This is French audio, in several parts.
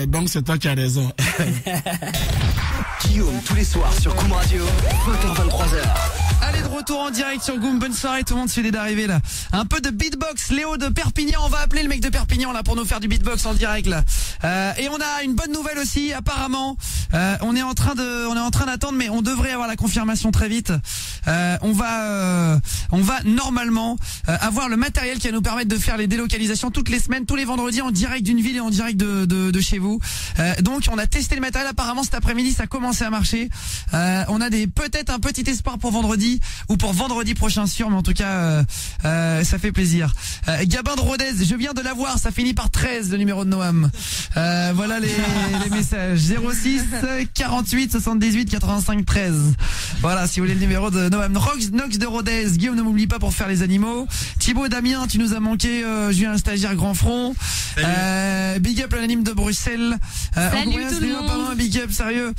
Donc c'est toi qui as raison. Guillaume, tous les soirs sur Goom Radio, 20h-23h. Allez, de retour en direct sur Goom. Bonne soirée, tout le monde suit d'arriver là. Un peu de beatbox. Léo de Perpignan, on va appeler le mec de Perpignan là pour nous faire du beatbox en direct là. Et on a une bonne nouvelle aussi, apparemment. On est en train d'attendre, mais on devrait avoir la confirmation très vite. On va normalement avoir le matériel qui va nous permettre de faire les délocalisations toutes les semaines, tous les vendredis en direct d'une ville et en direct de chez vous. Donc on a testé le matériel. Apparemment cet après-midi ça a commencé à marcher. On a peut-être un petit espoir pour vendredi ou pour vendredi prochain sûr, mais en tout cas ça fait plaisir. Gabin de Rodez, je viens de l'avoir, ça finit par 13 le numéro de Noam. Voilà les messages. 06 48 78 85 13. Voilà, si vous voulez le numéro de Noam. Nox de Rodez, Guillaume ne m'oublie pas pour faire les animaux. Thibaut Damien, tu nous as manqué. Julien un stagiaire grand front. Big up l'anonyme de Bruxelles. Salut tout le monde. Pas moins, big up sérieux.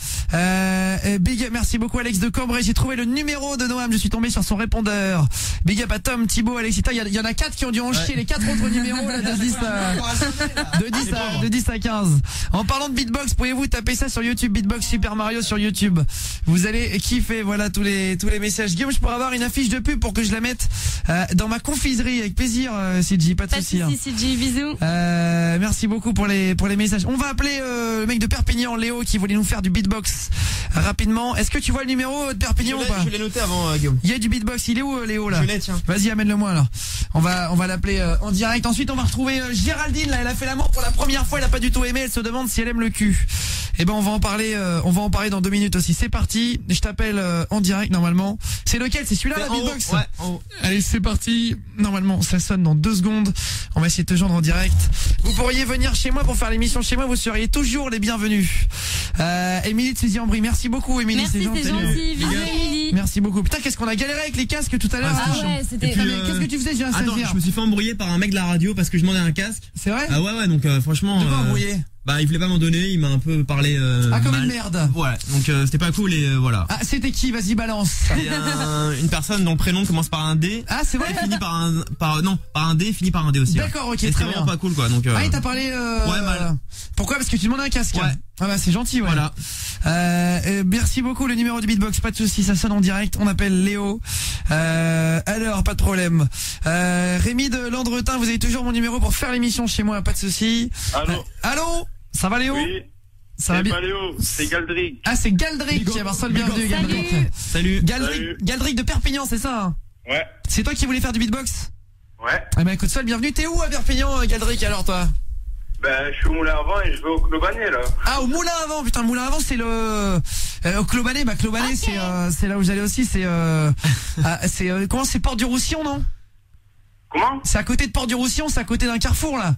Big up, merci beaucoup Alex de Cambrai. J'ai trouvé le numéro de Noam, je suis tombé sur son répondeur. Big up à Tom, Thibaut, Alexita. Il y en a 4 qui ont dû en chier les 4 autres numéros là, de 10 à 15. En parlant de beatbox, pouvez-vous taper ça sur YouTube, beatbox Super Mario sur YouTube. Vous allez kiffer, voilà tous les messages. Guillaume, je pourrais avoir une affiche de pub pour que je la mette dans ma confiserie avec plaisir, CJ, pas de souci. Pas de soucis, CJ, bisous. Merci beaucoup pour les messages. On va appeler le mec de Perpignan, Léo, qui voulait nous faire du beatbox rapidement. Est-ce que tu vois le numéro de Perpignan ou pas? Je l'ai noté avant, Guillaume. Il y a du beatbox, il est où Léo là? Je l'ai, tiens. Vas-y, amène-le-moi alors. On va l'appeler en direct. Ensuite, on va retrouver Géraldine là, elle a fait l'amour pour la première fois, elle a pas du tout aimé, elle se demande si elle aime le cul. Et ben on va en parler dans 2 minutes aussi. C'est parti, je t'appelle en direct normalement. C'est lequel? C'est celui-là la beatbox? Ouais, en haut. Allez, c'est parti. Normalement, ça sonne dans 2 secondes. On va essayer de te joindre en direct. Vous pourriez venir chez moi pour faire l'émission chez moi, vous seriez toujours les bienvenus. Émilie de Suzy-en-Brie, merci beaucoup Émilie, Merci, c'est gentil. Bisous Émilie. Merci beaucoup. Putain, qu'est-ce qu'on a galéré avec les casques tout à l'heure. Ah ouais, c'était... Qu'est-ce que tu faisais? J'ai un Attends, stagiaire. je me suis fait embrouiller par un mec de la radio parce que je demandais un casque. C'est vrai? Ah ouais, donc franchement. De quoi embrouillé? Bah il voulait pas m'en donner, il m'a un peu parlé comme mal. une merde. Voilà, donc c'était pas cool et voilà. Ah, c'était qui? Vas-y, balance. C'est une personne dont le prénom commence par un D. Ah, c'est vrai? Et finit par un D, finit par un D aussi. D'accord, ok, Et très c'est vraiment bien. pas cool quoi. Donc Ah, il t'a parlé ouais, mal. Pourquoi? Parce que tu demandes un casque. Ouais. Ah bah c'est gentil, ouais. Voilà. Merci beaucoup, le numéro du beatbox, pas de soucis, ça sonne en direct. On appelle Léo. Alors, pas de problème. Rémi de Landretin, vous avez toujours mon numéro pour faire l'émission chez moi, pas de soucis. Allô. Allô? Ça va Léo? Oui. Ça va C'est bien? pas Léo, c'est Galdric. Ah, c'est Galdric. Bah, sois le bienvenu, Galdric. Salut. Galdric de Perpignan, c'est ça hein? Ouais. C'est toi qui voulais faire du beatbox? Ouais. Eh ben écoute, sois le bienvenu. T'es où à Perpignan, Galdric, alors toi? Ben, je suis au Moulin à Vent et je vais au Clobanet là. Ah, au Moulin à Vent, putain, le Moulin à Vent, c'est le au Clobanet. Bah Clobanet, c'est là où j'allais aussi. C'est comment, c'est Porte du Roussillon, non? Comment? C'est à côté de Porte du Roussillon, c'est à côté d'un carrefour là.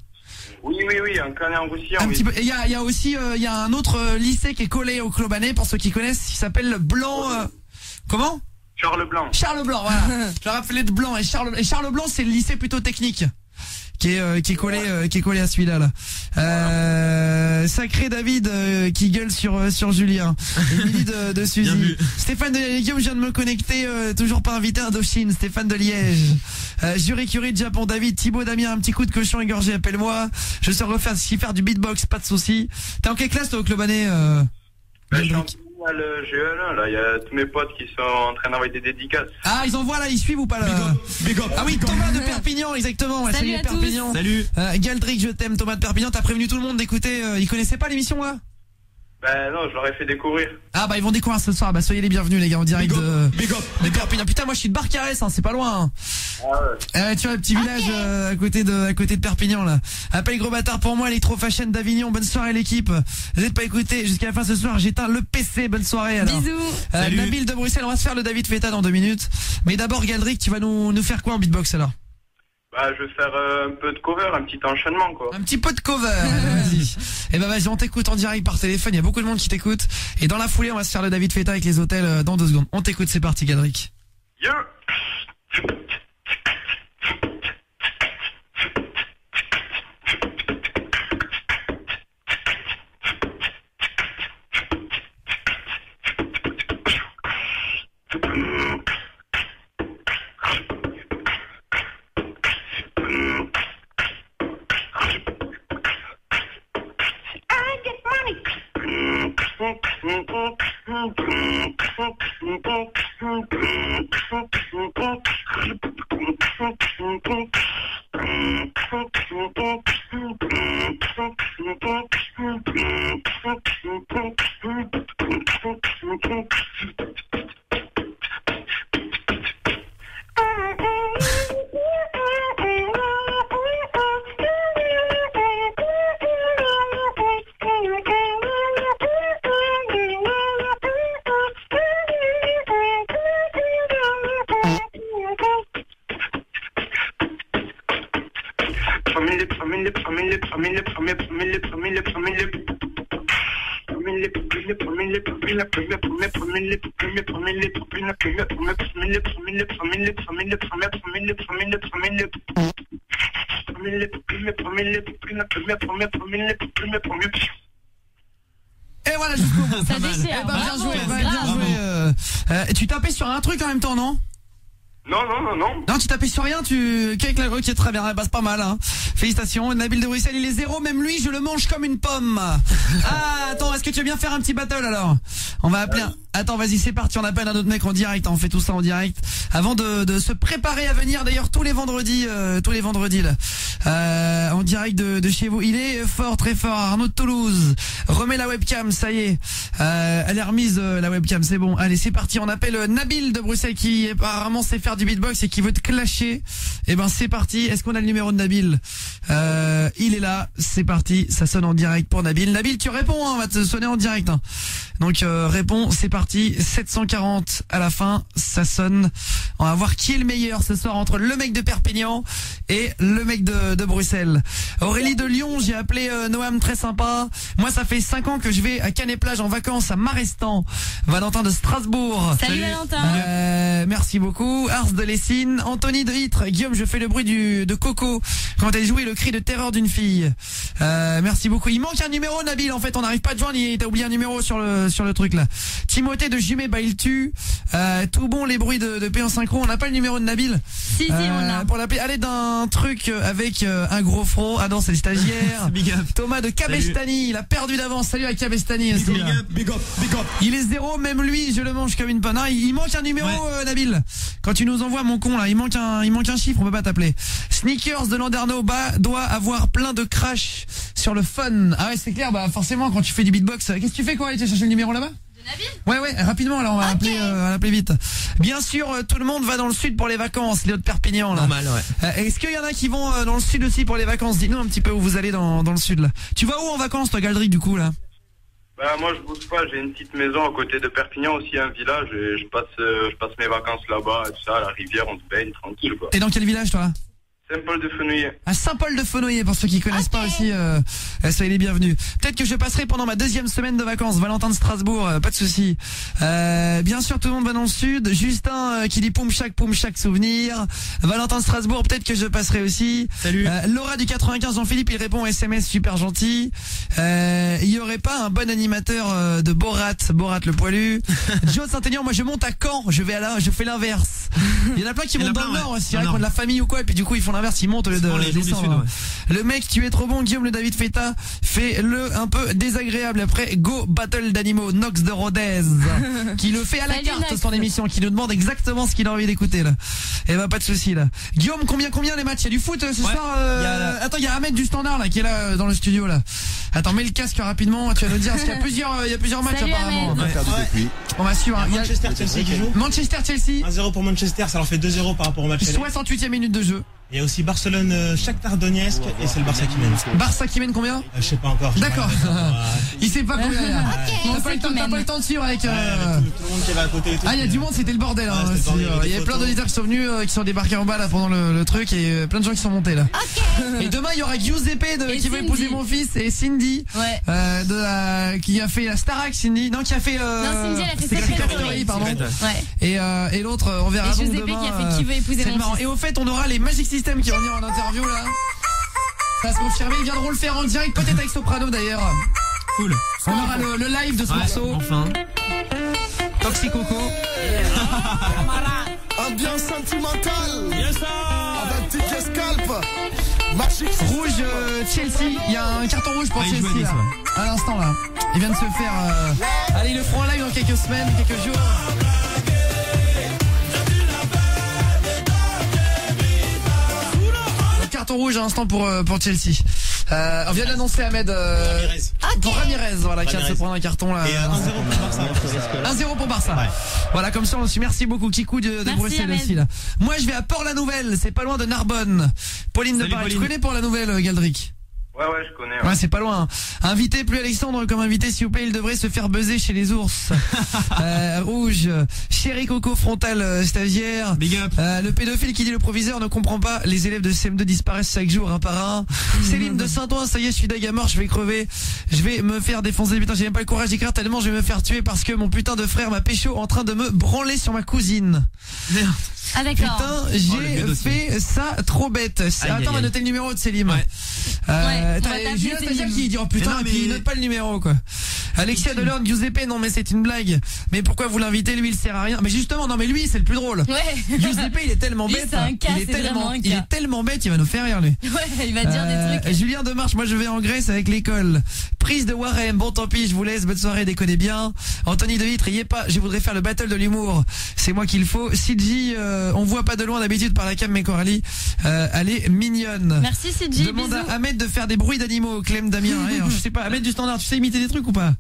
Oui, un canet en Roussillon. Un oui. petit peu. Et il y a aussi il y a un autre lycée qui est collé au Clobanet, pour ceux qui connaissent, qui s'appelle le Blanc. Comment? Charles Blanc. Charles Blanc, voilà. Je le rappelais de Blanc et Charles Blanc, c'est le lycée plutôt technique. Qui est collé à celui-là là. Sacré David qui gueule sur Julien. Émilie de Suzy. Stéphane de Guillaume, je viens de me connecter, toujours pas invité à Indochine. Stéphane de Liège. Jury Curie de Japon, David. Thibaut Damien, un petit coup de cochon égorgé, appelle-moi. Je sais faire du beatbox, pas de soucis. T'es en quelle classe toi au Clobanet? Ben, je suis en terminale GE1 là, il y a tous mes potes qui sont en train d'envoyer des dédicaces. Ah, ils envoient là, ils suivent ou pas là? Big up. Ah oui, Thomas de Perpignan, exactement. Ouais, Salut à tous. Perpignan. Salut. Galdric, je t'aime. Thomas de Perpignan, t'as prévenu tout le monde d'écouter. Ils connaissaient pas l'émission là? Ben non, je leur ai fait découvrir. Ah bah ils vont découvrir ce soir. Bah soyez les bienvenus les gars en direct de Big up. Perpignan. Putain, moi je suis de Barcarès, hein, c'est pas loin. Hein. Ah ouais. Tu vois le petit village à côté de Perpignan là. Appel gros bâtard pour moi, Electro Fashion d'Avignon. Bonne soirée l'équipe. Vous n'êtes pas écouté jusqu'à la fin ce soir. J'éteins le PC. Bonne soirée alors. Bisous. Salut. Nabil de Bruxelles, on va se faire le David Feta dans 2 minutes. Mais d'abord Galdric, tu vas nous faire quoi en beatbox alors? Bah, je vais faire un peu de cover, un petit enchaînement quoi. Un petit peu de cover. Vas-y. Et ben vas-y, on t'écoute en direct par téléphone. Il y a beaucoup de monde qui t'écoute. Et dans la foulée, on va se faire le David Feta avec les hôtels dans 2 secondes. On t'écoute, c'est parti, Galdric. Yo. I get Et voilà jusqu'au bout. Ça déchire. Eh ben, bien Bravo, joué, bien bravo. joué. Tu tapais sur un truc en même temps, non? Non, tu tapais sur rien, Ok, très bien, bah, c'est pas mal, hein. Félicitations, Nabil de Bruxelles, il est 0, même lui, je le mange comme une pomme. Ah, attends, est-ce que tu veux bien faire un petit battle, alors? On va appeler Attends, vas-y, c'est parti, on appelle un autre mec en direct, hein, on fait tout ça en direct. Avant de se préparer à venir, d'ailleurs, tous les vendredis, là, en direct de chez vous. Il est fort, très fort, Arnaud de Toulouse. Remets la webcam, ça y est. Elle est remise, la webcam, c'est bon. Allez, c'est parti, on appelle Nabil de Bruxelles qui apparemment sait faire du beatbox et qui veut te clasher. Eh ben, c'est parti. Est-ce qu'on a le numéro de Nabil? Il est là, c'est parti, ça sonne en direct pour Nabil. Nabil, tu réponds, hein, on va te sonner en direct, hein. Donc, réponds, c'est parti. 740 à la fin, ça sonne. On va voir qui est le meilleur ce soir entre le mec de Perpignan et le mec de Bruxelles. Aurélie de Lyon, j'ai appelé Noam, très sympa. Moi, ça fait 5 ans que je vais à Canet-Plage en vacances à Marestan. Valentin de Strasbourg. Salut Valentin. Merci beaucoup. Ars de Lessine. Anthony de Vitre. Guillaume, je fais le bruit de Coco quand elle jouait le cri de terreur d'une fille. Merci beaucoup. Il manque un numéro, Nabil. En fait, on n'arrive pas à te joindre. T'as oublié un numéro sur le truc là. Timothée de Jumet, bah il tue. Tout bon, les bruits de P en synchro. On n'a pas le numéro de Nabil. Si, on l'a. Pour l'appeler, allez d'un truc avec un gros front. Ah non, c'est le stagiaire. Big up. Thomas de Cabestany. Il a perdu d'avance. Salut à Cabestany. Big up, big up, big up. Il est 0, même lui, je le mange comme une panne. Il manque un numéro, Ouais. Nabil. Quand tu nous envoies, mon con, là, il manque un chiffre, on peut pas t'appeler. Sneakers de Landerneau, doit avoir plein de crash sur le fun. Ah ouais, c'est clair, bah, forcément, quand tu fais du beatbox, qu'est-ce que tu fais, quoi? Tu cherches le numéro là-bas? Ouais, rapidement, alors on va appeler vite. Bien sûr, tout le monde va dans le sud pour les vacances, les autres Perpignan, là. Normal, ouais. Est-ce qu'il y en a qui vont dans le sud aussi pour les vacances? Dis-nous un petit peu où vous allez dans le sud, là. Tu vas où en vacances, toi, Galdric, du coup, là? Bah, moi, je bouge pas, j'ai une petite maison à côté de Perpignan, aussi un village, et je passe mes vacances là-bas, et tout ça, à la rivière, on se baigne, tranquille, quoi. T'es dans quel village, toi? Saint-Paul-de-Fenouillet. À Saint-Paul-de-Fenouillet, pour ceux qui connaissent pas aussi, soyez les bienvenus. Peut-être que je passerai pendant ma 2e semaine de vacances. Valentin de Strasbourg, pas de souci. Bien sûr, tout le monde va dans le sud. Justin qui dit poum chaque souvenir. Valentin de Strasbourg, peut-être que je passerai aussi. Salut. Laura du 95, Jean-Philippe, il répond SMS, super gentil. Il y aurait pas un bon animateur de Borat le poilu. Joe de Saint-Aignan, moi je monte à Caen, je fais l'inverse. Il y en a plein qui montent dans le nord aussi, de la famille ou quoi, et puis du coup ils font l'inverse, ils montent au lieu de descendre. Le mec, tu es trop bon, Guillaume le David Feta, fais-le un peu désagréable. Après, Go Battle d'animaux, Nox de Rodez, qui le fait à la Salut, carte Nox. son émission, qui nous demande exactement ce qu'il a envie d'écouter là. Et bah pas de souci là. Guillaume, combien les matchs? Il y a du foot ce soir Attends, il y a Ahmed du Standard là qui est là dans le studio là. Attends, mets le casque rapidement, tu vas nous dire parce qu'il y a plusieurs matchs Salut, apparemment. Ahmed. On va suivre. Il y a Manchester-Chelsea qui joue. Manchester-Chelsea, 1-0 pour Manchester, ça leur fait 2-0 par rapport au match aller. 68e minute de jeu. Il y a aussi Barcelone-Shakhtar Donetsk et c'est le Barça qui mène. Barça qui mène combien? Je sais pas encore. D'accord. Il sait pas combien il y a. On T'as pas sait le temps- qui t'as mène. pas le temps de suivre avec. Tout le monde qui avait à côté et tout. Ah, il y a du monde, c'était le bordel. Hein, Ouais, c'était le bordel, il y avait des plein photos. d'auditeurs qui sont venus, qui sont débarqués en bas là pendant le truc et plein de gens qui sont montés là. Et demain il y aura Giuseppe Et qui veut Cindy. épouser mon fils et Cindy Ouais. qui a fait la Starac, Cindy. Non, qui a fait. Cindy, elle a fait Secret Secret Story, Story. pardon. Ouais. Et l'autre, on verra Et donc Giuseppe demain. qui a fait Qui veut épouser c'est mon marrant. fils. Et au fait, on aura les Magic System qui vont venir en interview là. Ça va se confirmer, ils viendront le faire en direct, peut-être avec Soprano d'ailleurs. Cool. On aura le live de ce morceau. Enfin. Toxicoco. Ambiance sentimentale. Avec Ticket Scalp. Magic Rouge Chelsea, il y a un carton rouge pour Ouais, il joue à Chelsea Nice, là. À l'instant là. Il vient de se faire... Allez, ils le feront en live dans quelques semaines, quelques jours. Carton rouge à l'instant pour Chelsea. On vient de l'annoncer Ahmed pour Ramirez, voilà, qui vient de se prendre un carton là. Et 1-0 pour Barça. 1-0 pour Barça. Ouais. Voilà, comme ça on suit. Merci beaucoup Kikou de Bruxelles aussi là. Moi je vais à Port-la-Nouvelle, c'est pas loin de Narbonne. Pauline de Paris, tu connais Port-la-Nouvelle, Galdric? Ouais, je connais. Ouais, c'est pas loin. Invité plus Alexandre comme invité, s'il vous plaît, il devrait se faire buzzer chez les ours. Rouge, Chéri Coco Frontal, stagiaire. Big up. Le pédophile qui dit le proviseur ne comprend pas. Les élèves de CM2 disparaissent chaque jour un par un. Céline de Saint-Ouen, ça y est, je suis dague à mort, je vais crever. Je vais me faire défoncer. Putain, j'ai même pas le courage d'écrire tellement je vais me faire tuer parce que mon putain de frère m'a pécho en train de me branler sur ma cousine. Merde. Ah d'accord. Putain, j'ai fait ça trop bête. Attends, on va noter le numéro de Célim. Ouais. T'as Julien Stagiaire qui dit oh putain, et puis il note pas le numéro quoi. Alexia Delorme, Giuseppe, non mais c'est une blague. Mais pourquoi vous l'invitez, lui il sert à rien. Mais justement, non mais lui c'est le plus drôle. Ouais. Giuseppe il est tellement Lui, bête. c'est un cas, il est c'est tellement bête, il va nous faire rire lui. Ouais, il va dire des trucs. Julien Demarche, moi je vais en Grèce avec l'école. Prise de Warem, bon tant pis, je vous laisse, bonne soirée, déconnez bien. Anthony De Vitre, y est pas, je voudrais faire le battle de l'humour. C'est moi qu'il faut. CG, on voit pas de loin d'habitude par la cam, mais Coralie, elle est mignonne. Merci CG. Demande à Ahmed de faire des bruits d'animaux, Clem Damien. Alors, je sais pas, Ahmed du standard, tu sais imiter des trucs ou pas?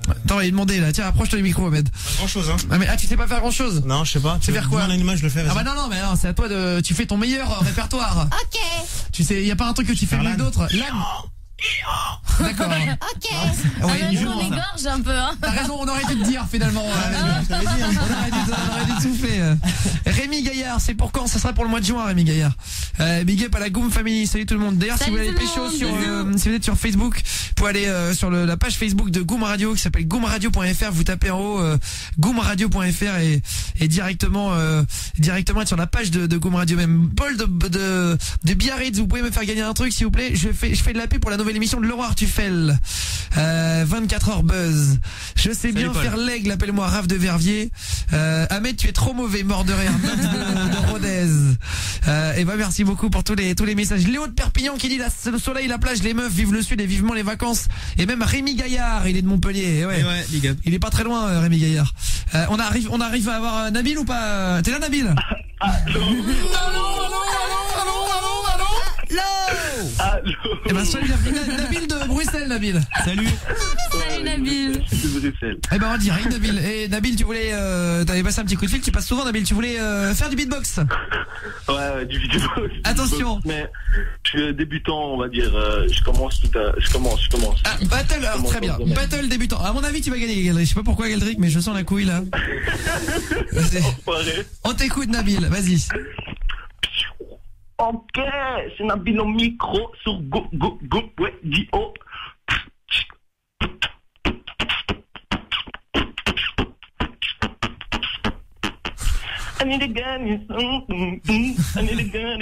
Attends, il demandait là, tiens, approche-toi du micro, Ahmed. Pas grand chose, hein. Tu sais pas faire grand chose? Non, je sais pas. Tu sais faire quoi? Un animal, je le fais. Ah bah non, mais non, c'est à toi de, tu fais ton meilleur répertoire. Ok. Tu sais, y a pas un truc que tu fais mieux d'autre? D'accord. Ok. Ouais, on égorge un peu, hein. T'as raison, on aurait dû te dire finalement. On aurait dû te souffler. Rémi Gaillard, c'est pour quand? Ça sera pour le mois de juin, Rémi Gaillard. Big up à la Goom Family, salut tout le monde. D'ailleurs, si vous voulez pécho sur, si vous êtes sur Facebook, vous pouvez aller sur la page Facebook de Goom Radio qui s'appelle goomradio.fr. Vous tapez en haut goomradio.fr et directement être sur la page de Goom Radio. Même Paul de Biarritz, vous pouvez me faire gagner un truc s'il vous plaît. Je fais de la pub pour la nouvelle émission de Laurent Artufel. 24 heures buzz. Je sais bien Paul. faire l'aigle, appelle-moi Raph de Verviers. Ahmed, tu es trop mauvais, mort de rire. Max de Rodez. Et bah merci beaucoup pour tous les messages. Léo de Perpignan qui dit le soleil, la plage, les meufs, vive le sud et vivement les vacances. Et même Rémi Gaillard, il est de Montpellier. Ouais, big up. il est pas très loin, Rémi Gaillard. On arrive à avoir Nabil ou pas? T'es là, Nabil? Eh ben sois bienvenu, Nabil de Bruxelles, Nabil. Salut. Salut Nabil. Eh ben on dirait Nabil. Et Nabil, tu voulais t'avais passé un petit coup de fil, tu passes souvent Nabil, tu voulais faire du beatbox. Ouais, du beatbox. Attention. Mais je suis débutant, on va dire, je commence. Ah, battle, alors, très bien. Battle débutant. À mon avis, tu vas gagner, Galdric. Je sais pas pourquoi Galdric, mais je sens la couille là. On t'écoute Nabil, vas-y. Ok, c'est Nabil au micro sur Go Radio. I need a gun, I need a gun.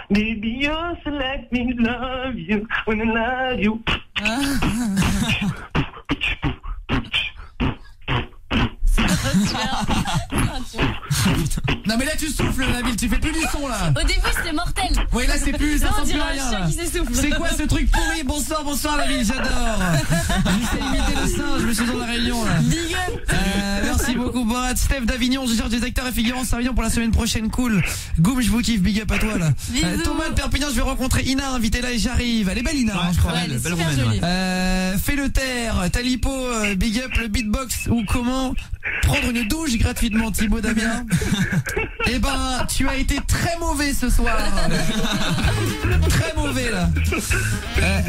Baby, you select me, love you when I love you. Non mais là tu souffles Nabil, tu fais plus du son là. Au début c'était mortel. Oui là c'est plus, ça sent plus rien là. C'est quoi ce truc pourri? Bonsoir Nabil, j'adore. J'essaie d'imiter le singe, je me suis dans la réunion là. Big up. Merci beaucoup Borat. Steph d'Avignon, je cherche des acteurs et figurants à Avignon pour la semaine prochaine, cool. Goum, je vous kiffe, big up à toi là. Thomas de Perpignan, je vais rencontrer Ina, invitée là et j'arrive. Elle est belle Ina, hein, je crois. Ouais, elle est super jolie. jolie. Fais le terre, Talipo, big up le beatbox ou comment prendre une douche gratuitement, Thibaut Damien. Eh ben, tu as été très mauvais ce soir. Très mauvais là.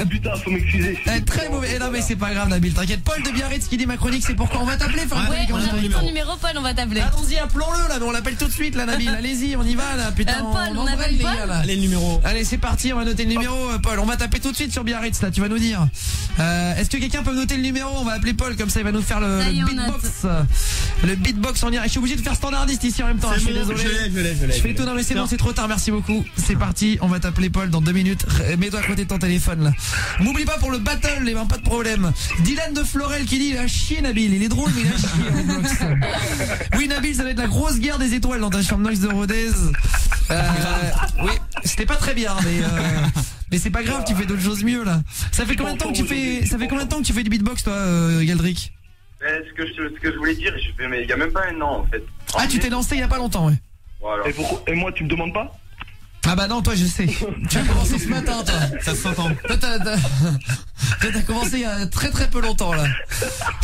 Putain, faut m'excuser. Très mauvais. Eh non mais c'est pas grave Nabil, t'inquiète. Paul de Biarritz qui dit ma chronique, c'est pourquoi on va t'appeler. Ouais, on a pris ton numéro, Paul, on va t'appeler. Allons-y, appelons-le là, mais on l'appelle tout de suite là Nabil. Allez-y, on y va là, putain. Paul, on appelle les Paul. gars, là. Allez, le numéro. Allez, c'est parti, on va noter le numéro, Paul. On va taper tout de suite sur Biarritz là, tu vas nous dire. Est-ce que quelqu'un peut noter le numéro? On va appeler Paul, comme ça il va nous faire le beatbox. Le beatbox en direct. Je suis obligé de faire standardiste ici en même temps. Je suis désolé. Je l'ai. Je fais tout, non mais c'est bon, c'est trop tard, merci beaucoup. C'est parti, on va t'appeler Paul dans 2 minutes. Mets-toi à côté de ton téléphone là. N'oublie pas pour le battle, les pas de problème. Dylan de Florel qui dit il a chié Nabil, il est drôle mais il a chié en box. Oui Nabil, ça va être la grosse guerre des étoiles dans ta chambre Nox de Rodez. Oui, c'était pas très bien mais c'est pas grave, tu fais d'autres choses mieux là. Ça fait combien de temps que tu fais du beatbox toi Galdric? Ce que je voulais dire, mais il y a même pas un an en fait. Ah, tu t'es lancé il y a pas longtemps, ouais. Voilà. Et moi, tu me demandes pas? Ah bah non, toi je sais. Tu as commencé ce matin, toi. Ça se s'entend. Toi t'as commencé il y a très très peu longtemps là.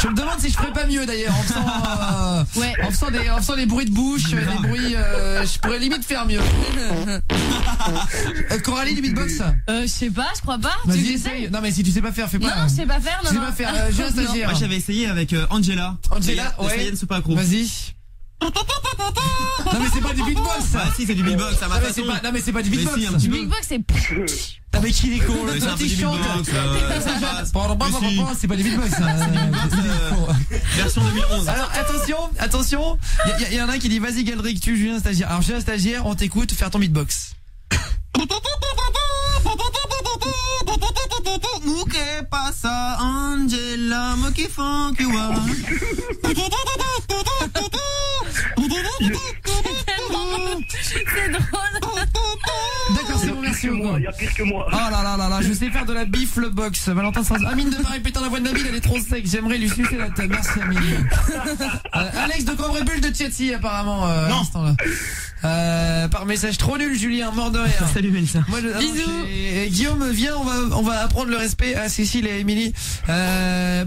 Je me demande si je ferais pas mieux d'ailleurs en faisant des bruits de bouche, des bruits. Je pourrais limite faire mieux. Coralie du beatbox. Je sais pas, je crois pas. Vas-y essaye. Non mais si tu sais pas faire, fais pas. Non, je sais pas faire. Tu sais pas faire. J'ai un stagiaire. Moi j'avais essayé avec Angela. Angela, ouais. Sayenne Super Accro. Vas-y. Non mais c'est pas du beatbox ça. Ah si c'est du beatbox, ça m'a fait. Non mais c'est pas du beatbox. Si, un Ça. petit peu. Beatbox, c'est. Ah mais qui est con Mais c'est un peu petit du chante. beatbox. C'est pas du beatbox ça. Version 2011. Alors attention, il y en a un qui dit vas-y Galdric, tu Julien stagiaire. Alors Julien stagiaire, on t'écoute, faire ton beatbox. Que pasa Angela, mo que funk you are. C'est drôle. D'accord, c'est bon, merci beaucoup. Il y a pire que moi. Oh là, je sais faire de la bifle box. Valentin Sanz. Amine de Paris, putain, la voix de Nabil, elle est trop sec. J'aimerais lui sucer la tête. Merci Amine. Alex de Cambrébulle de Tchetsi, apparemment, à l'instant là. Par message trop nul, Julien, mort de rire. Salut Mélissa. Bisous. Guillaume, viens, on va apprendre le respect à Cécile et à Émilie.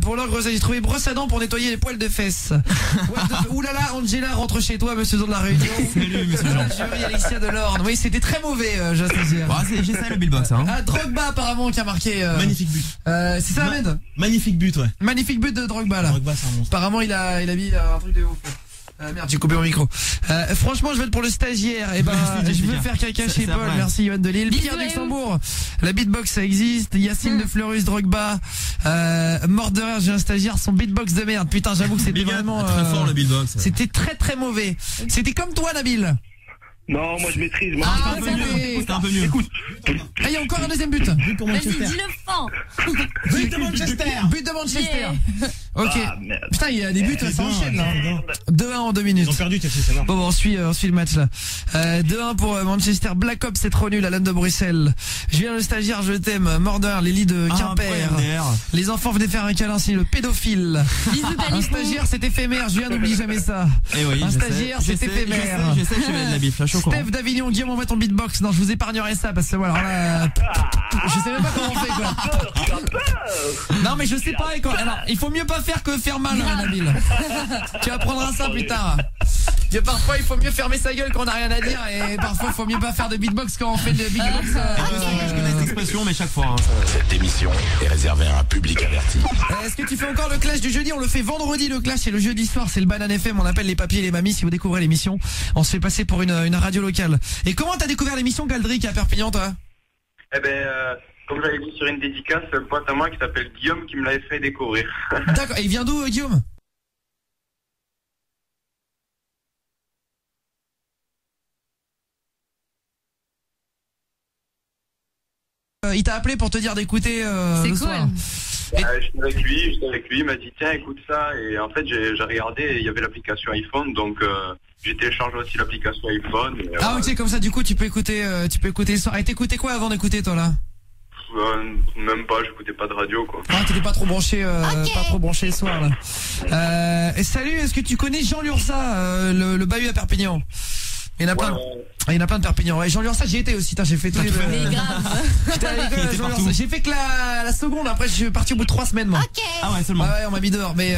Pour leur grosse, j'ai trouvé brosse à dents pour nettoyer les poils de fesses. Oulala, Angela, rentre chez toi, monsieur Jean de la Réunion. Salut monsieur Jean. Jury Alexia de l'Orne. Oui, c'était très mauvais, j'assure. J'essaie le beatbox hein. Ah, Drogba apparemment qui a marqué. Magnifique but. C'est ça, Ahmed? Magnifique but, ouais. Magnifique but de Drogba là. Drogba, c'est un monstre. Apparemment, il a mis un truc de ouf. Merde, j'ai coupé mon micro. Franchement, je vais être pour le stagiaire. Et je veux faire caca chez Paul. Merci Yoann de Lille. Pierre Luxembourg. La beatbox, ça existe. Yacine de Fleurus, Drogba. Mort de rire, j'ai un stagiaire, son beatbox de merde. Putain, j'avoue que c'était vraiment. Très fort le beatbox. C'était très très mauvais. C'était comme toi, Nabil. Non, moi je maîtrise. C'était un peu mieux. Écoute. Ah, il y a encore un deuxième but. But pour Vas-y, Manchester. dis-le fort. But de Manchester. But de Manchester. Yeah. Ok. Putain, il y a des buts, ça enchaîne là. 2-1 en 2 minutes. Ils ont perdu, Chelsea, c'est mort. Bon, on suit le match là. 2-1 pour Manchester. Black Ops, c'est trop nul. Alain de Bruxelles. Je viens le stagiaire, je t'aime. Mordeur, les lits de Quimper. Les enfants venaient faire un câlin, c'est le pédophile. Bisous, Un Talifou. stagiaire, c'est éphémère. Julien, n'oublie jamais ça. Eh oui, Un stagiaire, c'est éphémère. Je sais que je vais de la bif, là, je suis au courant. Steph d'Avignon, Guillaume, on va ton beatbox. Non, je vous épargnerai ça parce que voilà, là, je sais même pas comment on fait quoi. Non, mais je sais pas. Alors, il faut mieux pas faire que faire mal, Nabil. Tu apprendras ça plus tard. Parfois, il faut mieux fermer sa gueule quand on n'a rien à dire, et parfois, il faut mieux pas faire de beatbox quand on fait de beatbox. Je connais cette expression, mais chaque fois. Cette émission est réservée à un public averti. Est-ce que tu fais encore le clash du jeudi? On le fait vendredi, le clash, et le jeudi soir, c'est le Banane FM. On appelle les papiers et les mamies. Si vous découvrez l'émission, on se fait passer pour une radio locale. Et comment t'as découvert l'émission Galdric à Perpignan, toi? Eh ben, comme j'avais dit sur une dédicace, un pote à moi qui s'appelle Guillaume qui me l'avait fait découvrir. D'accord. Et il vient d'où, Guillaume? Il t'a appelé pour te dire d'écouter C'est le cool. soir. J'étais avec lui, il m'a dit tiens écoute ça, et en fait j'ai regardé et il y avait l'application iPhone, donc j'ai téléchargé aussi l'application iPhone. Et, Ah ok, comme ça du coup tu peux écouter le soir. Et t'écoutais quoi avant d'écouter toi là? Même pas, j'écoutais pas de radio quoi. Ah, t'étais pas trop branché, pas trop branché le soir là. Et salut, est-ce que tu connais Jean Lursa, le bahut à Perpignan? Il y en a plein. Ah, il y en a plein de Perpignan. Ouais, Jean Lursa, j'y étais aussi. J'ai fait tous les. Mais grave. J'étais à l'école à Jean Lursa. J'ai fait que la seconde. Après, je suis parti au bout de 3 semaines, moi. Ok. Ah ouais, seulement. Ouais, on m'a mis dehors. Mais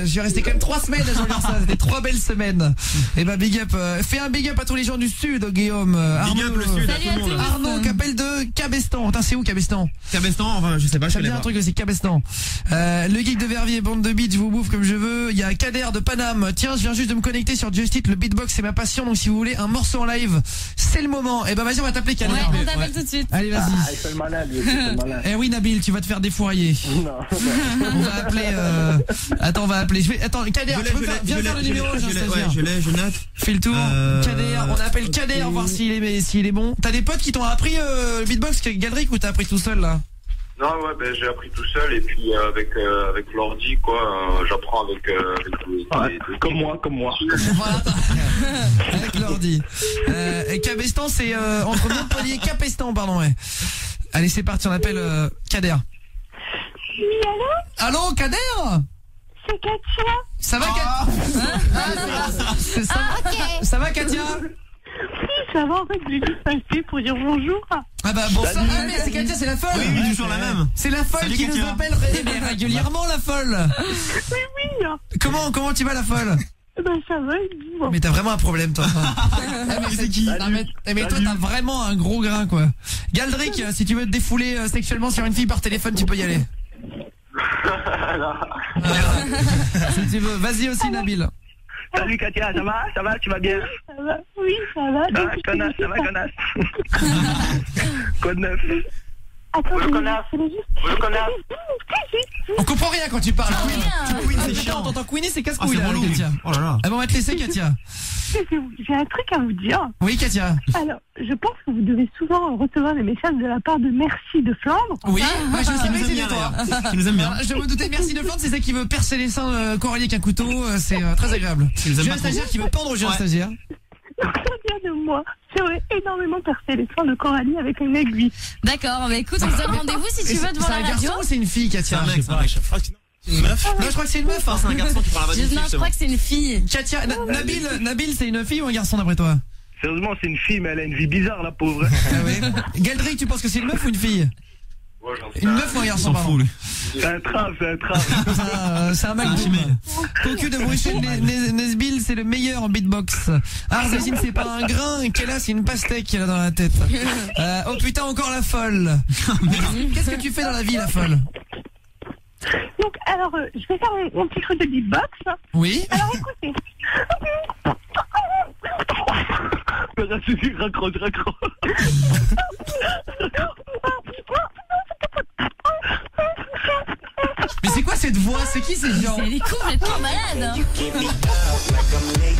je suis resté quand même 3 semaines à Jean Lursa. C'était 3 belles semaines. Et bah, big up. Fais un big up à tous les gens du Sud, Guillaume. Big up le Sud, à tout le monde. Arnaud, qu'appelle de Cabestan. Putain, c'est où Cabestan? Cabestan, enfin, je sais pas, je Ça connais me dit un pas. truc aussi, Cabestan. Le geek de Verviers, bande de beats, je vous bouffe comme je veux. Il y a Kader de Paname. Tiens, je viens juste de me connecter sur Just Eat. Le beatbox, c'est ma passion. Donc si vous voulez un morceau en live, C'est le moment. Eh ben vas-y, on va t'appeler Kader. Ouais, on t'appelle tout de suite. Allez, vas-y. il fait le malin, lui, il fait le malin. Eh oui, Nabil, tu vas te faire défourailler. Non. On va appeler. Attends, on va appeler. Attends, Kader, viens faire le numéro. Je note. Fais le tour. Kader, on appelle Kader, voir s'il est bon. T'as des potes qui t'ont appris le beatbox, Galdric, ou t'as appris tout seul là? Non, ouais, ben j'ai appris tout seul et puis avec l'ordi, quoi, j'apprends avec comme moi. Voilà, avec l'ordi. Et Cabestan, c'est entre Montpellier et Capestan, pardon, ouais. Allez, c'est parti, on appelle Kader. Oui, allô? Allô, Kader? C'est Katia. Ça va, Katia? Ça va, Katia? Oui, ça va, en fait, je l'ai juste passé pour dire bonjour. Ah bah bon, ça, mais c'est Katia, c'est la folle. Oui, toujours la même. C'est la folle. Salut, qui Katia. Nous appelle régulièrement, la folle. Oui. Comment tu vas, la folle? Ben ça va, bon. Mais t'as vraiment un problème, toi. Mais c'est qui? Mais toi, t'as vraiment un gros grain, quoi. Galdric, si tu veux te défouler sexuellement sur une fille par téléphone, tu peux y aller. Si tu veux, vas-y aussi, Nabil. Salut Katia, ça va, tu vas bien? Ça va, oui, ça va. Ça va, connasse. Code 9. Attends, le connasse. On comprend rien quand tu parles. Queen, c'est chiant. On t'entend Queenie, c'est casse-couille, là, Katia. Oh là là. Ah bon, on va te laisser, Katia. J'ai un truc à vous dire. Oui, Katia. Alors, je pense que vous devez souvent recevoir des messages de la part de Merci de Flandre. Oui, moi je savais que c'était toi. Qui nous aime bien. Je me doutais, Merci de Flandre, c'est ça qui veut percer les seins Coralie avec un couteau, c'est très agréable. J'ai un stagiaire qui veut pendre au jeune stagiaire. Ça vient de moi. J'aurais énormément percé les seins de Coralie avec une aiguille. D'accord, bah écoute, on se donne rendez-vous si tu veux devant la radio. C'est un garçon ou c'est une fille, Katia? C'est un mec. C'est une meuf? Non, je crois que c'est une meuf. C'est un garçon qui parle à Non, je crois que c'est une fille. Katia, Nabil, c'est une fille ou un garçon d'après toi? Sérieusement, c'est une fille, mais elle a une vie bizarre, la pauvre. Ah oui. Galdric, tu penses que c'est une meuf ou une fille? Une meuf ou un garçon, pardon? C'est un trave. C'est un mec Cocu de Bruxelles Nesbill, c'est le meilleur en beatbox. Arzazine, c'est pas un grain. Kella, c'est une pastèque qu'il a dans la tête. Oh putain, encore la folle. Qu'est-ce que tu fais dans la vie, la folle? Donc, alors, je vais faire mon petit truc de beatbox. Oui. Alors, écoutez. Raccroche. Mais c'est quoi cette voix? C'est qui ces gens? Elle est complètement malade.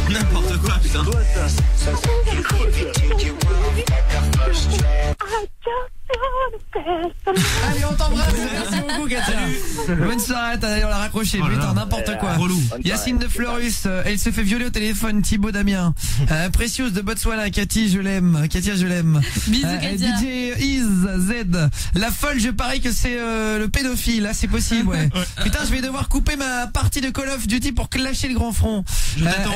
N'importe quoi, putain. Allez, on t'embrasse. Merci beaucoup, Katia. Bonne soirée, on l'a raccroché. Putain, n'importe quoi. Yacine de Fleurus, elle se fait violer au téléphone. Thibaut Damien. Precious de Botswana. Katia, je l'aime. Bisous, Katia. DJ Is Z. La folle, je parie que c'est le pédophile. Là, c'est possible, ouais. Putain, je vais devoir couper ma partie de Call of Duty pour clasher le grand front.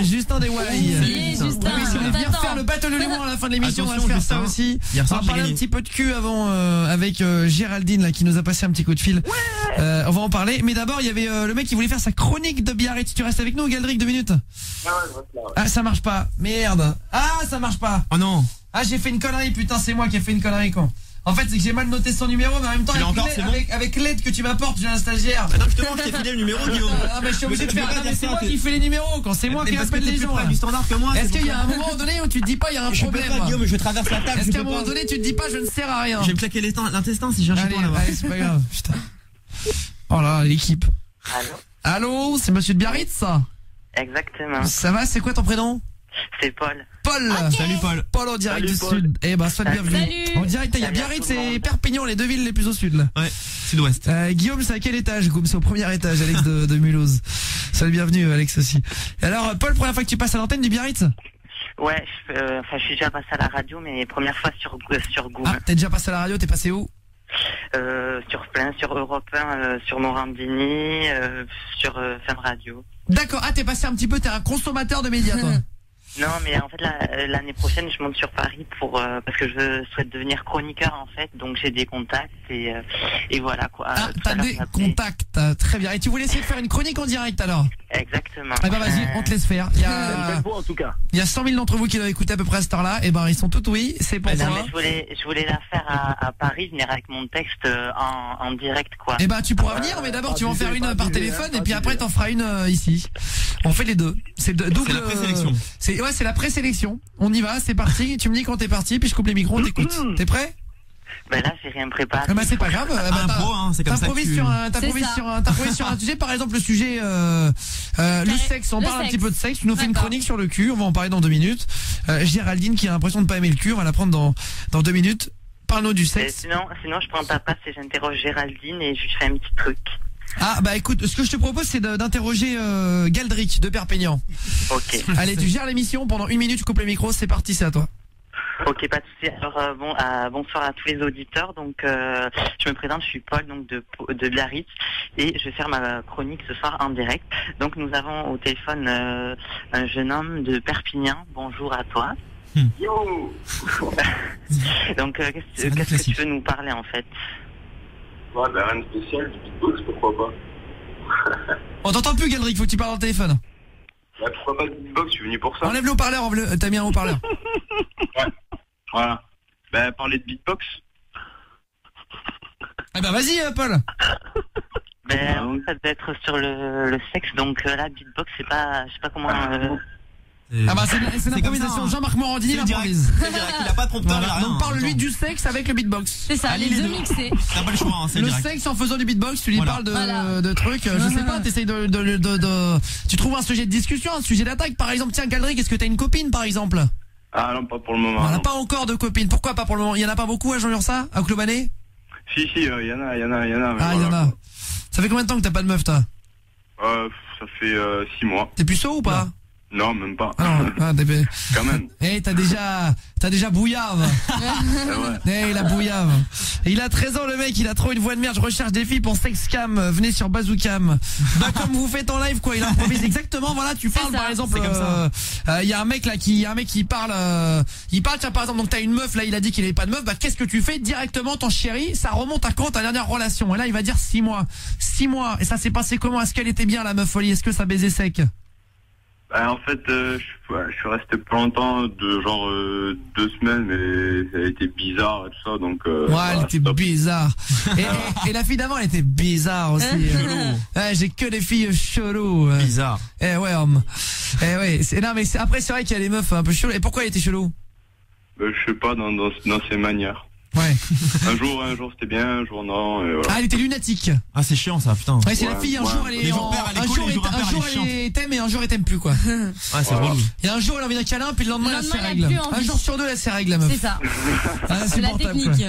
Justin Deswalles. Oui, Justin. Oui, si vous voulez venir faire le battle de l'humour à la fin de l'émission, on va se faire ça aussi. On va parler un petit peu de cul avant avec Géraldine là qui nous a passé un petit coup de fil. On va en parler, mais d'abord il y avait le mec qui voulait faire sa chronique de Biarritz. Tu restes avec nous, Galdric, 2 minutes? Ah, ça marche pas. Merde. Ah, ça marche pas. Oh non. Ah, j'ai fait une connerie, putain, c'est moi qui ai fait une connerie, con. En fait, c'est que j'ai mal noté son numéro, mais en même temps, avec l'aide que tu m'apportes, j'ai un stagiaire. Attends, justement, je t'ai filé le numéro, Guillaume. Ah, mais je suis obligé de faire. C'est moi qui fais les numéros, quand c'est moi qui appelle les gens. Du standard que moi. Est-ce qu'il y a un moment donné où tu te dis pas, il y a un problème? Je peux pas, Guillaume, je traverse la table. Est-ce qu'à un moment donné, tu te dis pas, je ne sers à rien? Je vais me claquer l'intestin si j'ai un chiton là-bas. Allez, c'est pas grave, putain. Oh là, l'équipe. Allô, c'est monsieur de Biarritz, ça? Exactement. Ça va, c'est quoi ton prénom? C'est Paul. Okay. Salut Paul. Paul en direct du sud. Eh ben, sois le bienvenu. En direct, il y a Biarritz et Perpignan, les deux villes les plus au sud là. Ouais, sud-ouest. Guillaume, c'est à quel étage? Guillaume, c'est au premier étage, Alex de Mulhouse. Sois le bienvenu, Alex aussi. Alors, Paul, première fois que tu passes à l'antenne du Biarritz? Ouais, je suis déjà passé à la radio, mais première fois sur Google. Ah, t'es déjà passé à la radio, t'es passé où? Sur Europe 1, sur Morandini, sur Fun Radio. D'accord, ah, t'es passé un petit peu, t'es un consommateur de médias, toi. Non, mais en fait, l'année prochaine, je monte sur Paris parce que je souhaite devenir chroniqueur, en fait. Donc, j'ai des contacts et voilà, quoi. Ah, t'as des contacts, très bien. Et tu voulais essayer de faire une chronique en direct, alors? Exactement. Eh ben, vas-y, on te laisse faire. Il y a 100 000 d'entre vous qui doivent écouter à peu près à cette heure-là. Eh ben, ils sont tous oui, c'est pour toi. Non, mais je voulais la faire à Paris, venir avec mon texte en direct, quoi. Eh ben, tu pourras venir, mais d'abord, tu vas en faire une par téléphone et puis après, t'en feras une ici. On fait les deux. C'est double. C'est la présélection. ouais, c'est la présélection. On y va, c'est parti. Tu me dis quand t'es parti, puis je coupe les micros, on t'écoute. T'es prêt? Ben là, j'ai rien préparé. Ah bah c'est pas grave. Impro, hein, c'est comme ça. T'improvises sur un sujet, par exemple le sujet le sexe. On parle un petit peu de sexe. Tu nous fais une chronique sur le cul. On va en parler dans 2 minutes. Géraldine qui a l'impression de pas aimer le cul, on va la prendre dans 2 minutes. Parle-nous du sexe. Sinon, je prends ta passe et j'interroge Géraldine et je lui fais un petit truc. Ah bah écoute, ce que je te propose c'est d'interroger Galdric de Perpignan. Ok. Allez, tu gères l'émission pendant 1 minute, tu coupes les micros, c'est parti, c'est à toi. Ok, pas de souci. Alors bonsoir à tous les auditeurs. Donc je me présente, je suis Paul donc de Biarritz et je vais faire ma chronique ce soir en direct. Donc nous avons au téléphone un jeune homme de Perpignan. Bonjour à toi. Yo. Donc qu'est-ce que tu veux nous parler en fait? Ouais, ben rien de spécial, du beatbox, pourquoi pas. On t'entend plus Galdric, faut que tu parles au téléphone. Ouais, pourquoi pas de beatbox, je suis venu pour ça. Enlève le haut-parleur, t'as mis un haut-parleur. Ouais, voilà. Ben parler de beatbox. Eh ben vas-y Paul. Ben ça doit être sur le sexe, donc là beatbox c'est pas, je sais pas comment... Ah bah c'est l'improvisation, Jean-Marc Morandini l'improvise. Il a pas de prompteur, voilà. Donc parle-lui du sexe avec le beatbox. C'est ça, les deux mixés. T'as pas le choix, hein, c'est le direct. sexe en faisant du beatbox, tu lui parles de trucs, je sais pas, t'essayes tu trouves un sujet de discussion, un sujet d'attaque, par exemple. Tiens Galdric, est-ce que t'as une copine par exemple? Ah non, pas pour le moment. On n'a pas encore de copine, pourquoi pas pour le moment? Il y en a pas beaucoup à Jean-Ursa, à Clobané? Si, il y en a. Ah, il y en a. Ça fait combien de temps que t'as pas de meuf toi? Ça fait 6 mois. T'es puceau ou pas? Non, même pas. Quand même. Eh, t'as déjà bouillave. Eh, il a bouillave. Il a 13 ans le mec, il a trop une voix de merde. Je recherche des filles pour Sexcam. Venez sur Bazookam. Bah comme vous faites en live quoi, il improvise exactement. Voilà, tu parles par exemple. Il y a un mec là qui parle. Il parle tiens par exemple. Donc t'as une meuf là, il a dit qu'il avait pas de meuf. Bah qu'est-ce que tu fais directement ton chéri? Ça remonte à quand ta dernière relation? Et là il va dire 6 mois. 6 mois. Et ça s'est passé comment? Est-ce qu'elle était bien la meuf folie? Est-ce que ça baisait sec? En fait, je suis resté pas longtemps, de genre 2 semaines, mais ça a été bizarre et tout ça, donc... elle était bizarre. Et la fille d'avant, elle était bizarre aussi. Ouais, j'ai que des filles cheloues. Bizarre. Eh ouais, ouais. Non, mais après, c'est vrai qu'il y a des meufs un peu cheloues. Et pourquoi elle était chelou? Je sais pas, dans ses manières. Ouais. Un jour c'était bien, un jour non. Et voilà. Ah, elle était lunatique. Ah, c'est chiant ça, putain. Ouais, c'est la fille, un jour elle est elle t'aime et un jour elle t'aime plus quoi. Ah, c'est relou. Et un jour elle a envie d'un câlin, puis le lendemain elle a ses règles. Un jour sur 2 elle a ses règles la meuf. C'est ça. Ah, c'est la technique.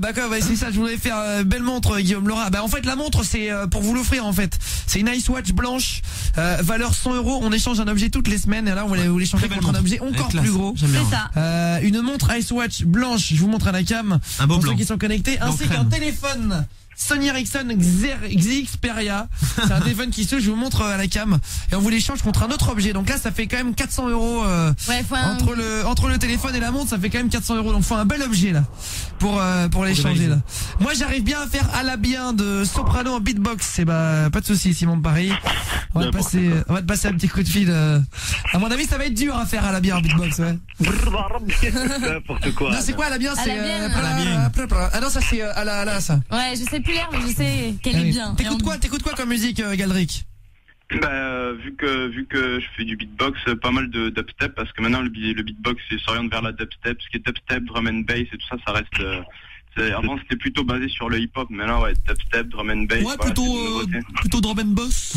Bah quoi, c'est ça, je voulais faire belle montre Guillaume Laura. Bah en fait la montre c'est pour vous l'offrir en fait. C'est une Ice Watch blanche, valeur 100 €. On échange un objet toutes les semaines et là on va l'échanger contre un objet encore plus gros. C'est ça. Une montre Ice Watch blanche, je vous montre à la cam. Un beau pour blanc. Ceux qui sont connectés, ainsi qu'un téléphone Sony Ericsson Xperia. C'est un téléphone qui je vous montre à la cam et on vous l'échange contre un autre objet. Donc là ça fait quand même 400 €. Entre le téléphone et la montre, ça fait quand même 400 €. Donc faut un bel objet là pour l'échanger là. Moi j'arrive bien à faire à la bien de soprano en beatbox. Et bah pas de souci Simon de Paris. On va te passer un petit coup de fil. À mon avis ça va être dur à faire à la bien en beatbox, ouais. N'importe quoi. Non, c'est quoi à la bien? C'est ah non ça c'est à la ça. Ouais, je sais plus l'air, mais je sais qu'elle est bien. T'écoutes quoi comme musique, Galdric? Vu que je fais du beatbox, pas mal de dubstep, parce que maintenant le beatbox s'oriente vers la dubstep, ce qui est dubstep, drum and bass et tout ça, ça reste... avant c'était plutôt basé sur le hip-hop, mais là ouais, dubstep, drum and bass. Ouais, plutôt drum and bass.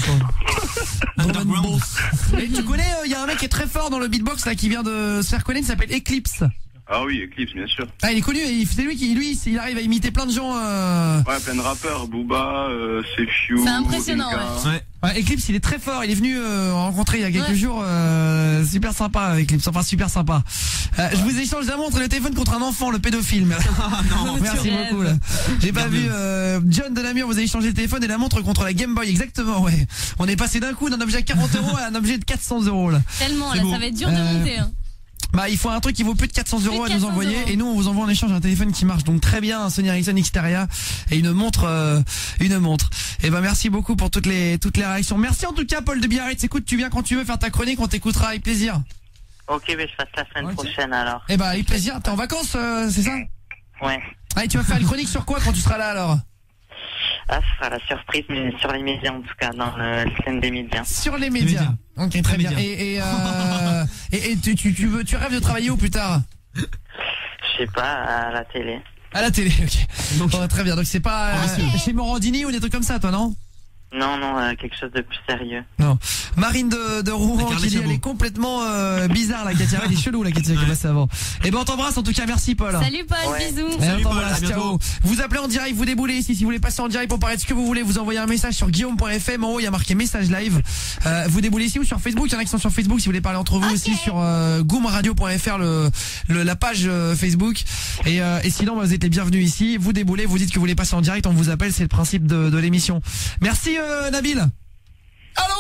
Drum and bass. Et tu connais, il y a un mec qui est très fort dans le beatbox là, qui vient de se faire connaître, il s'appelle Eclipse. Ah oui, Eclipse, bien sûr. Ah, il est connu, c'est lui qui, il arrive à imiter plein de gens. Ouais, plein de rappeurs, Booba, Sefiu. C'est impressionnant, ouais. Ouais, Eclipse, il est très fort, il est venu rencontrer il y a quelques jours, super sympa, Eclipse, enfin super sympa. Je vous échange la montre et le téléphone contre un enfant, le pédophile. Non, merci beaucoup là. J'ai pas vu, John de Namur, vous avez échangé le téléphone et la montre contre la Game Boy, exactement, ouais. On est passé d'un coup d'un objet à 40 € à un objet de 400 € là. Tellement, là, ça va être dur de monter, hein. Bah il faut un truc qui vaut plus de 400 € à nous envoyer et nous on vous envoie en échange un téléphone qui marche donc très bien, un Sony Ericsson Xperia et une montre. Et ben merci beaucoup pour toutes les réactions. Merci en tout cas Paul de Biarritz. Écoute, tu viens quand tu veux faire ta chronique, on t'écoutera avec plaisir. Ok, mais je fasse la semaine prochaine alors. Et bah avec plaisir. T'es en vacances, c'est ça? Ouais. Allez, tu vas faire une chronique sur quoi quand tu seras là alors? Ah, ce sera la surprise, mais sur les médias en tout cas, dans le scène des médias. Sur les médias. Ok, très bien. Et et tu rêves de travailler où plus tard? Je sais pas, à la télé. À la télé, ok. Donc, très bien. Donc c'est pas chez Morandini ou des trucs comme ça, toi, non? Non, quelque chose de plus sérieux. Non. Marine de Rouen qui dit elle est complètement bizarre la Katia, elle est chelou la Katia qui est passée avant. Et ben on t'embrasse en tout cas, merci Paul. Salut Paul, bisous. Et on t'embrasse, ciao. Vous appelez en direct, vous déboulez ici, si vous voulez passer en direct pour parler de ce que vous voulez, vous envoyez un message sur guillaume.fm, en haut il y a marqué message live. Vous déboulez ici ou sur Facebook, il y en a qui sont sur Facebook si vous voulez parler entre vous aussi sur goomradio.fr la page Facebook et sinon vous êtes les bienvenus ici, vous déboulez, vous dites que vous voulez passer en direct, on vous appelle, c'est le principe de l'émission. Merci Nabil. Allô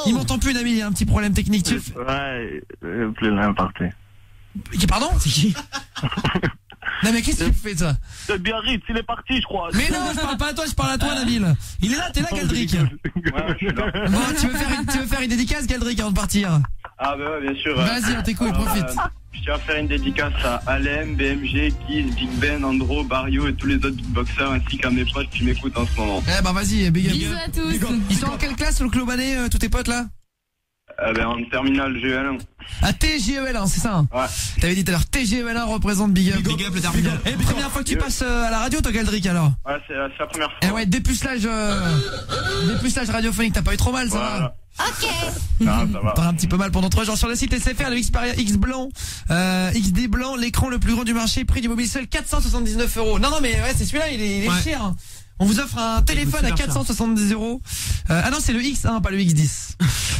Il m'entend plus Nabil, il y a un petit problème technique. Ouais, plus l'imparté. Pardon? C'est qui? Non mais qu'est-ce que tu fais toi? C'est Biarritz, il est parti je crois. Mais non, je parle pas à toi, je parle à toi Nabil. Il est là, t'es là Galdric. Ouais, je suis là. Bon, tu veux faire une dédicace Galdric avant de partir? Ah bah ouais, bien sûr. Vas-y, on t'écoute, profite. Je tiens à faire une dédicace à Alem, BMG, Kiss, Big Ben, Andro, Barrio et tous les autres beatboxers ainsi qu'à mes potes qui m'écoutent en ce moment. Eh bah vas-y, big up. Bisous à tous. Ils sont en quelle classe le club année, tous tes potes là? En terminale GEL1. Ah, TGEL1, c'est ça hein? Ouais. T'avais dit tout à l'heure, TGEL1 représente Big Up. Big up le terminal. Et première fois que tu passes à la radio toi Galdric alors? Ouais, c'est la première fois. Eh ouais, dépucelage radiophonique, t'as pas eu trop mal ça va? Ok. Ah, ça va. T'as un petit peu mal pendant 3 jours sur le site SFR, le Xperia X blanc, XD blanc, l'écran le plus grand du marché, prix du mobile seul 479 €. Non mais ouais, c'est celui-là, il est cher hein. On vous offre un téléphone à 470 €. Ah non, c'est le X1, pas le X10.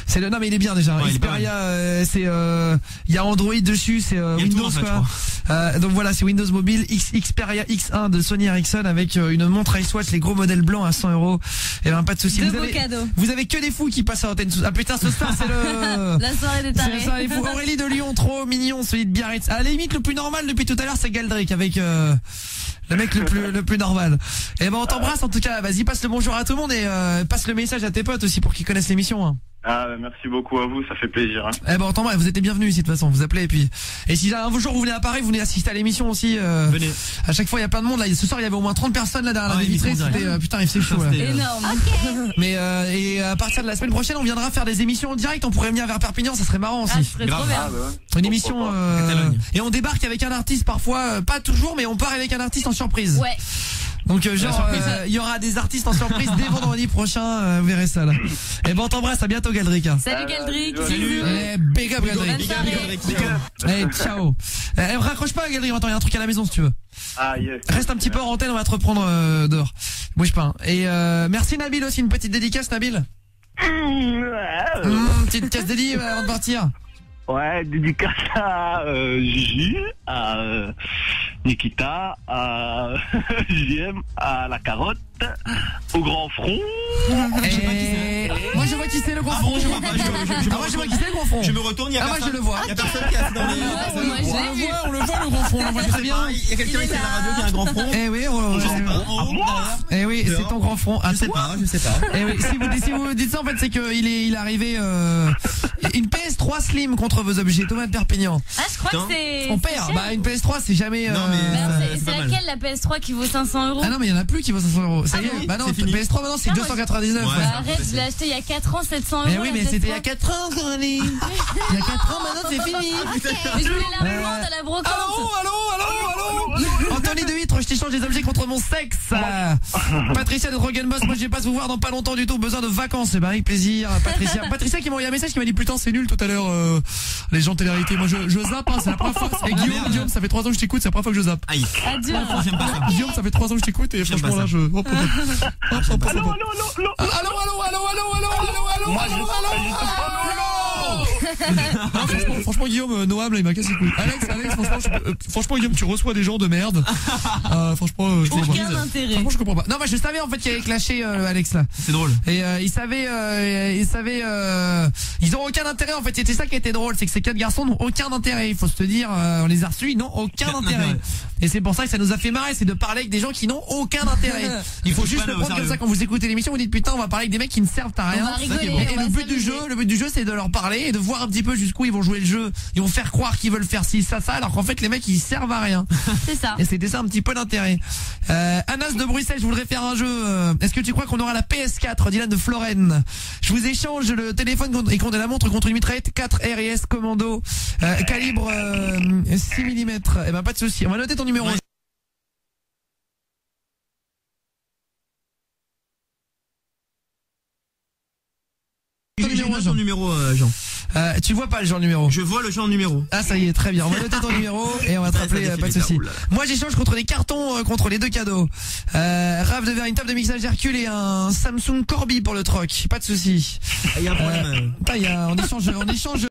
C'est le, non mais il est bien déjà. Ouais, Xperia, il y a Android dessus, c'est Windows tout, en fait, quoi. Donc voilà, c'est Windows Mobile Xperia X1 de Sony Ericsson avec une montre iSwatch, les gros modèles blancs à 100 €. Et ben pas de souci. Vous avez que des fous qui passent à l'antenne. Ah putain, ce soir c'est le la soirée des tarés. C'est ça, les fous. Aurélie de Lyon, trop mignon, celui de Biarritz. À la limite, le plus normal depuis tout à l'heure, c'est Galdric avec le mec le plus normal. Et ben on t'embrasse en tout cas. Vas-y, passe le bonjour à tout le monde et passe le message à tes potes aussi pour qu'ils connaissent l'émission. Hein. Ah, merci beaucoup à vous, ça fait plaisir. Hein. Eh ben on t'embrasse, vous êtes les bienvenus ici de toute façon, vous appelez et puis si un jour vous venez à Paris, vous venez assister à l'émission aussi. Venez. À chaque fois il y a plein de monde là. Ce soir il y avait au moins 30 personnes là derrière la vitrée. C'était putain, c'est chaud. Là. Énorme. Mais et à partir de la semaine prochaine, on viendra faire des émissions en direct. On pourrait venir vers Perpignan, ça serait marrant aussi. Ah, ce serait trop bien. Ah, bah ouais. Une émission et on débarque avec un artiste parfois, pas toujours, mais on part avec un artiste en surprise. Ouais. Donc genre il y aura des artistes en surprise dès vendredi prochain, vous verrez ça là. Et bon, on t'embrasse, à bientôt Galdric. Salut Galdric. Salut. Big up Galdric. Ciao. Raccroche pas Galdric, attends, il y a un truc à la maison si tu veux. Ah yes. Reste un petit peu en antenne, on va te reprendre dehors. Bouge pas. Et merci Nabil aussi, une petite dédicace Nabil. Petite casse dédiée avant de partir. Ouais, dédicace à Gigi, à Nikita, à JM, à la carotte, au grand front. Moi je vois qui c'est le grand front. Moi je vois qui c'est le grand front. Je me retourne, il y a personne. Moi je le vois. Il y a personne qui est assis dans les. On le voit le grand front, on le voit très bien. Il y a quelqu'un ici à la radio qui a un grand front. Eh oui, eh oui, c'est ton grand front. Je sais pas. Eh oui, si vous dites ça en fait, c'est qu'il est arrivé une PS3 Slim contre vos objets. Thomas de Perpignan. Ah, je crois que c'est. On perd. Bah une PS3 c'est jamais. Non mais c'est laquelle la PS3 qui vaut 500 €? Ah non mais il y en a plus qui vaut 500 €. Ça y est. Bah non, PS3 maintenant c'est 299. Arrête, je l'ai acheté il y a 4 ans, 700 €. Eh oui, mais c'était il y a 4 ans, Coralie. Il y a 4 ans, maintenant c'est fini. Mais je voulais la revendre à la brocante. Allô. Anthony de Huître, je t'échange des objets contre mon sexe. Patricia de Rogan Boss, moi je vais pas vous voir dans pas longtemps du tout, besoin de vacances. Eh ben avec plaisir. Patricia qui m'a envoyé un message qui m'a dit putain c'est nul tout à l'heure les gens de télé-réalité. Moi je zappe, hein, c'est la première fois. Et Guillaume, ça fait 3 ans que je t'écoute, c'est la première fois que je zappe. Aïe. Adieu. J'aime pas ça. Guillaume, ça fait 3 ans que je t'écoute et franchement là je. Franchement Guillaume, Noam là il m'a cassé le couille. Alex, franchement Guillaume, tu reçois des gens de merde. Franchement, je comprends pas. Non, moi je savais en fait qu'il avait clashé Alex là. C'est drôle. Et ils ont aucun intérêt en fait. C'était ça qui était drôle, c'est que ces 4 garçons n'ont aucun intérêt. Il faut se te dire, on les a reçus, ils n'ont aucun intérêt. Et c'est pour ça que ça nous a fait marrer, c'est de parler avec des gens qui n'ont aucun intérêt. Il faut juste le prendre comme ça quand vous écoutez l'émission, vous dites putain on va parler avec des mecs qui ne servent à rien. Et le but du jeu c'est de leur parler et de voir un petit peu jusqu'où ils vont jouer le jeu. Ils vont faire croire qu'ils veulent faire ci, ça, alors qu'en fait les mecs ils servent à rien. C'est ça. Et c'était ça un petit peu l'intérêt. Anas de Bruxelles, je voudrais faire un jeu. Est-ce que tu crois qu'on aura la PS4? Dylan de Florenne. Je vous échange le téléphone et contre la montre contre une mitraillette 4 RS commando calibre 6 mm. Eh ben pas de souci. On va noter ton numéro. Ouais. Ton numéro, Jean. Tu vois pas le genre numéro? Je vois le genre numéro. Ah ça y est, très bien. On va noter ton numéro et on va te rappeler, pas de souci. Moi j'échange contre les cartons, contre les deux cadeaux. Raph devient une table de mixage Hercule et un Samsung Corby pour le troc. Pas de souci. Il y a un problème. On échange.